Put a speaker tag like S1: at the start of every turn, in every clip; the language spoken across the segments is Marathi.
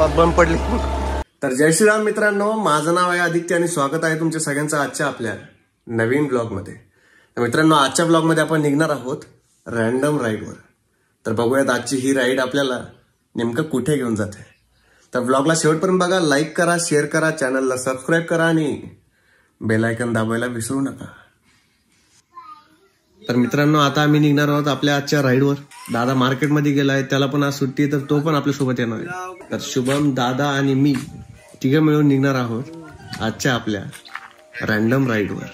S1: बंद पडली. तर जय श्रीराम मित्रांनो, माझं नाव आहे आदित्य आणि स्वागत आहे तुमच्या सगळ्यांचं आजच्या आपल्या नवीन ब्लॉगमध्ये. तर मित्रांनो, आजच्या ब्लॉगमध्ये आपण निघणार आहोत रॅन्डम राईडवर. तर बघूयात आजची ही राईड आपल्याला नेमकं कुठे घेऊन जाते. तर ब्लॉगला शेवटपर्यंत बघा, लाईक करा, शेअर करा, चॅनलला सबस्क्राईब करा आणि बेल आयकॉन दाबायला विसरू नका. तर मित्रांनो, आता आम्ही निघणार आहोत आपल्या आजच्या राईडवर. दादा मार्केटमध्ये गेलाय, त्याला पण आज सुट्टी आहे, तर तो पण आपल्या सोबत येणार आहे. तर शुभम, दादा आणि मी तिघे मिळून निघणार आहोत आजच्या आपल्या रॅन्डम राईडवर.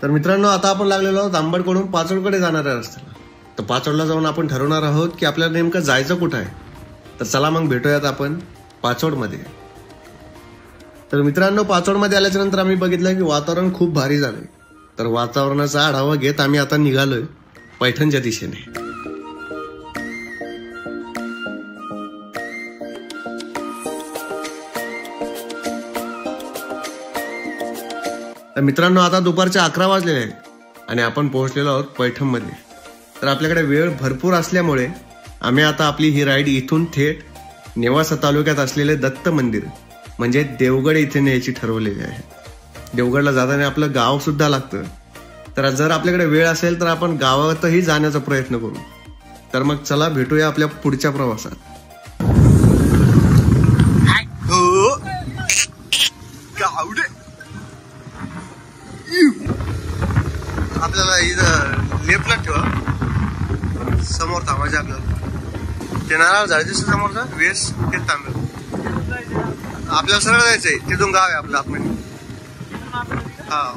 S1: तर मित्रांनो, आता आपण लागलेलो आहोत आंबडकडून पाचोडकडे जाणाऱ्या रस्त्याला. तर पाचोडला जाऊन आपण ठरवणार आहोत की आपल्याला नेमकं जायचं कुठं आहे. तर चला मग भेटूयात आपण पाचोडमध्ये. तर मित्रांनो, पाचोडमध्ये आल्याच्या नंतर आम्ही बघितलं की वातावरण खूप भारी झालंय. तर वातावरणाचा आढावा घेत आम्ही आता निघालोय पैठणच्या दिशेने. तर मित्रांनो, आता दुपारचे 11 वाजलेले आहेत आणि आपण पोहोचलेलो आहोत पैठणमध्ये. तर आपल्याकडे वेळ भरपूर असल्यामुळे आम्ही आता आपली ही राईड इथून थेट नेवासा तालुक्यात असलेले दत्त मंदिर म्हणजे देवगड इथे न्यायची ठरवलेली आहे. देवगडला जाताना आपलं गाव सुद्धा लागतं. तर जर आपल्याकडे वेळ असेल तर आपण गावातही जाण्याचा प्रयत्न करू. तर मग चला भेटूया आपल्या पुढच्या प्रवासात. आपल्याला इथं लेफ्टला ठेवा, समोर थांबायचे आपल्याला. ते नारळ झाडाच्या समोरचा वेस ते थांबेल. आपल्याला सरळ जायचंय, तिथून गाव आहे आपलं आतमध्ये. हा,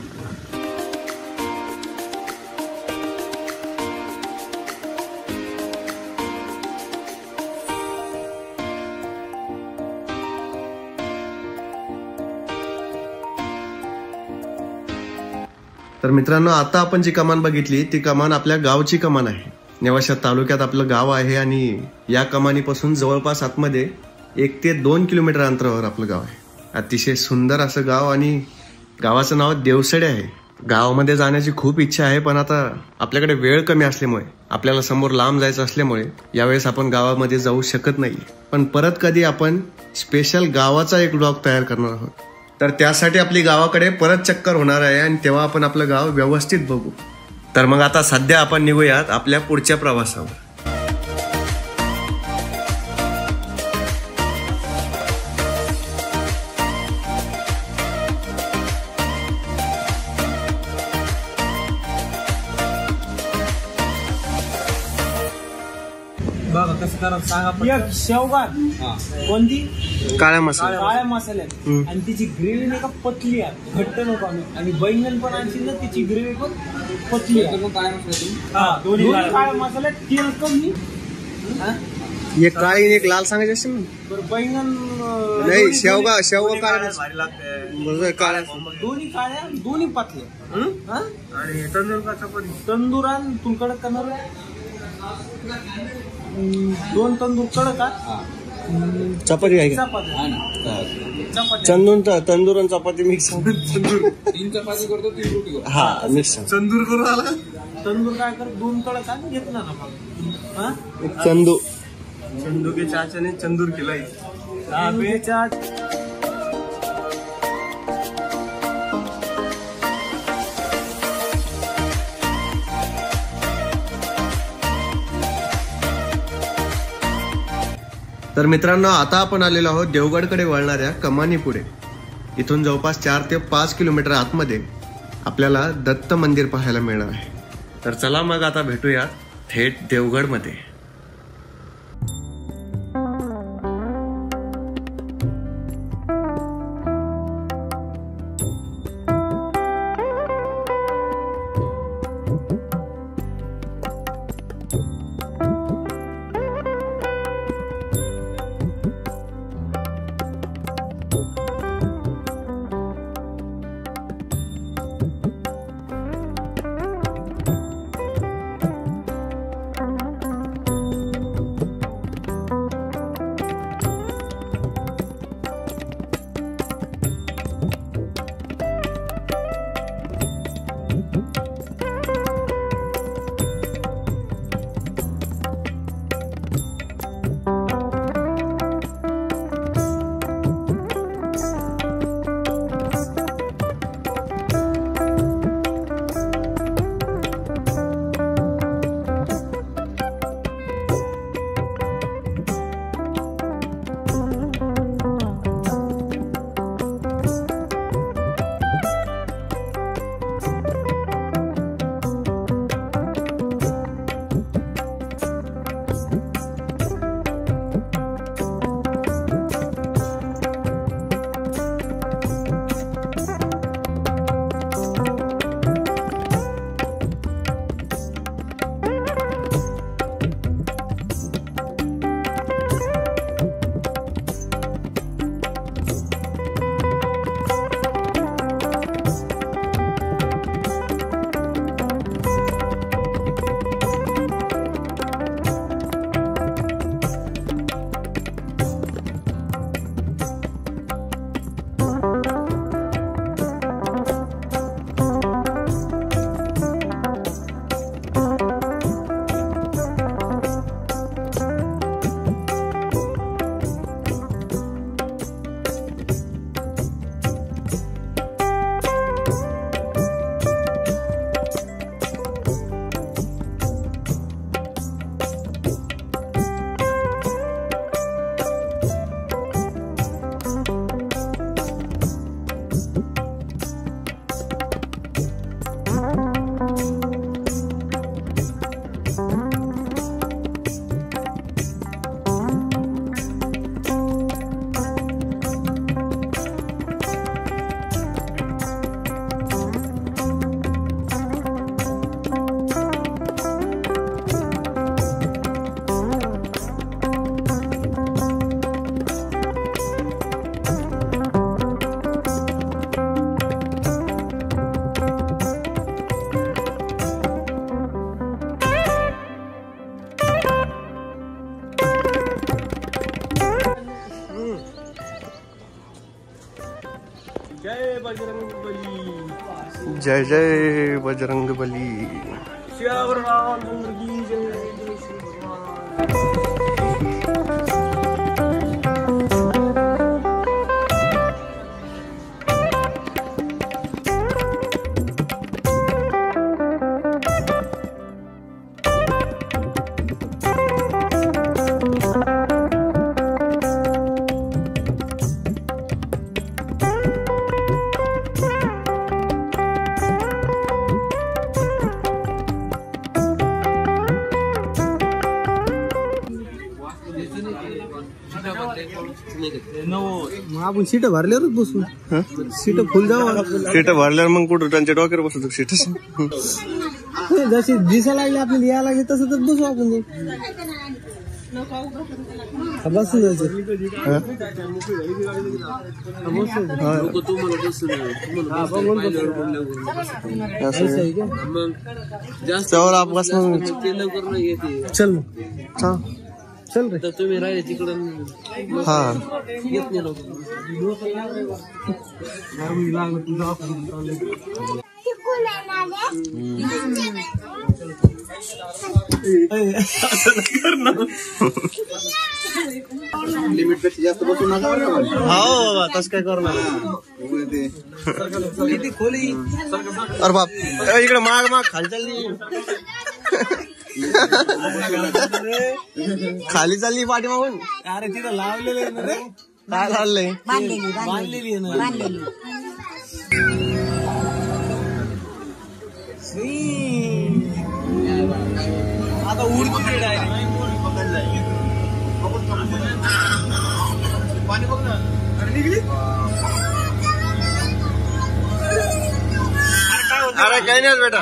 S1: तर मित्रांनो, आता आपण जी कमान बघितली ती कमान आपल्या गावची कमान आहे. नेवासा तालुक्यात आपलं गाव आहे आणि या कमानीपासून जवळपास आतमध्ये 1 ते 2 किलोमीटर अंतरावर आपलं गाव आहे. अतिशय सुंदर असं गाव आणि गावाचं नाव देवसडे आहे. गावामध्ये जाण्याची खूप इच्छा आहे, पण आता आपल्याकडे वेळ कमी असल्यामुळे, आपल्याला समोर लांब जायचं असल्यामुळे यावेळेस आपण गावामध्ये जाऊ शकत नाही. पण परत कधी आपण स्पेशल गावाचा एक ब्लॉग तयार करणार आहोत. तर त्यासाठी आपली गावाकडे परत चक्कर होणार आहे आणि तेव्हा आपण आपलं गाव व्यवस्थित बघू. तर मग आता सध्या आपण निघूयात आपल्या पुढच्या प्रवासावर.
S2: बघा कसं करा सांगा. एक शेवगा कोणती
S1: काळ्या मसाला,
S2: काळ्या मसाल्यात आणि तिची ग्रेव्ही नाही का पतली आहे, घट्ट नको. आणि बैंगन पण आणखी ना तिची ग्रेव्ही पण पतली आहे. दोन्ही काळ्या मसाल्यात तेल कमी.
S1: एक काळी एक लाल सांगायचे असेल ना.
S2: बरं, बैंगन
S1: नाही, शेवगा काळ्या, काळ्या
S2: दोन्ही काळ्या, दोन्ही पतल्या. आणि तंदूर का चपाती? तंदूर आणि तुमकडे करणार 2 तंदूर कडक
S1: चपाती आहे. तंदूर आणि चपाती मिक्स.
S3: 3 चपाती करतो, 3 रोटी करतो.
S1: हा, मिक्स
S2: तंदूर करू आला. तंदूर काय कर, 2 कडक आणि घेतला ना
S1: चंदू के चाचा ने तंदूर खिलाई. तर मित्रांनो, आता आपण आलेलो आहोत देवगडकडे वळणाऱ्या कमानी पुढे. इथून जवळपास 4 ते 5 किलोमीटर आतमध्ये आपल्याला दत्त मंदिर पाहायला मिळणार आहे. तर चला मग आता भेटूया थेट देवगडमध्ये. जय जय बजरंगबली.
S2: श्यावर रामचंद्र की जय. जय श्री भगवान. आपण सीट भरल्यावरच बसू. सीट फुल जाऊ.
S1: सीट भरल्यावर मग कुठं त्यांच्या डोक्यावर बसतो सीट.
S2: जशी दिसायला लागली आपल्याला यायला लागली तसं तर बसू आपण. बसून जायचं. चल मग चल रे. तुम्ही राहिले तिकडं.
S1: हा
S2: येत नाही लोक.
S3: लिमिट पेक्षा जास्त बसू नका.
S1: हो बाबा तसं काय करणार.
S2: किती खोली.
S1: अरे बाप इकडे माग माग खाली चालली. खाली चालली पाठी मागून.
S2: अरे तिथं लावलेलं आहे ना रे.
S1: काय लावलंय.
S2: बांधलेली आहे ना. आता उडतो ते डायरेक्ट. पाणी बघ ना.
S1: अरे काही नाही बेटा.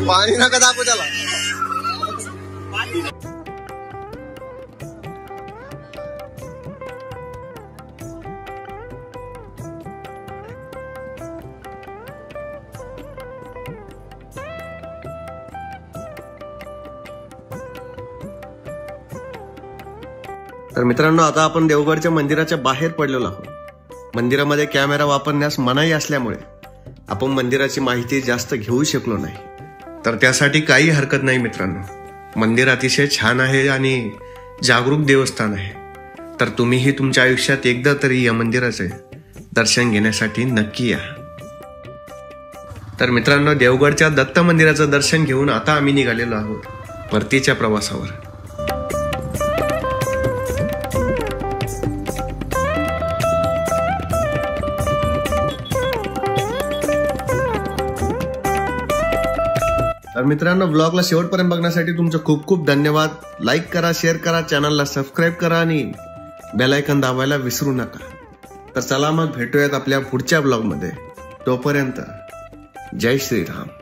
S1: पाणी नका दाखवू त्याला. तर मित्रांनो आता आपण देवगडच्या मंदिराच्या बाहेर पडलेलो आहोत. मंदिरामध्ये कॅमेरा वापरण्यास मनाई असल्यामुळे आपण मंदिराची माहिती जास्त घेऊ शकलो नाही. तर त्यासाठी काही हरकत नाही मित्रांनो. मंदिर अतिशय छान आहे आणि जागरूक देवस्थान आहे. तर तुम्हीही तुमच्या आयुष्यात एकदा तरी या मंदिराचे दर्शन घेण्यासाठी नक्की या. तर मित्रांनो देवगडच्या दत्त मंदिराचं दर्शन घेऊन आता आम्ही निघालेलो आहोत परतीच्या प्रवासावर. तर मित्रांनो ब्लॉगला शेवटपर्यंत बघण्यासाठी तुमचं खूप खूप धन्यवाद. लाईक करा, शेअर करा, चॅनलला सबस्क्राईब करा आणि बेल आयकॉन दाबायला विसरू नका. तर चला मग भेटूयात आपल्या पुढच्या ब्लॉगमध्ये. तोपर्यंत जय श्रीराम.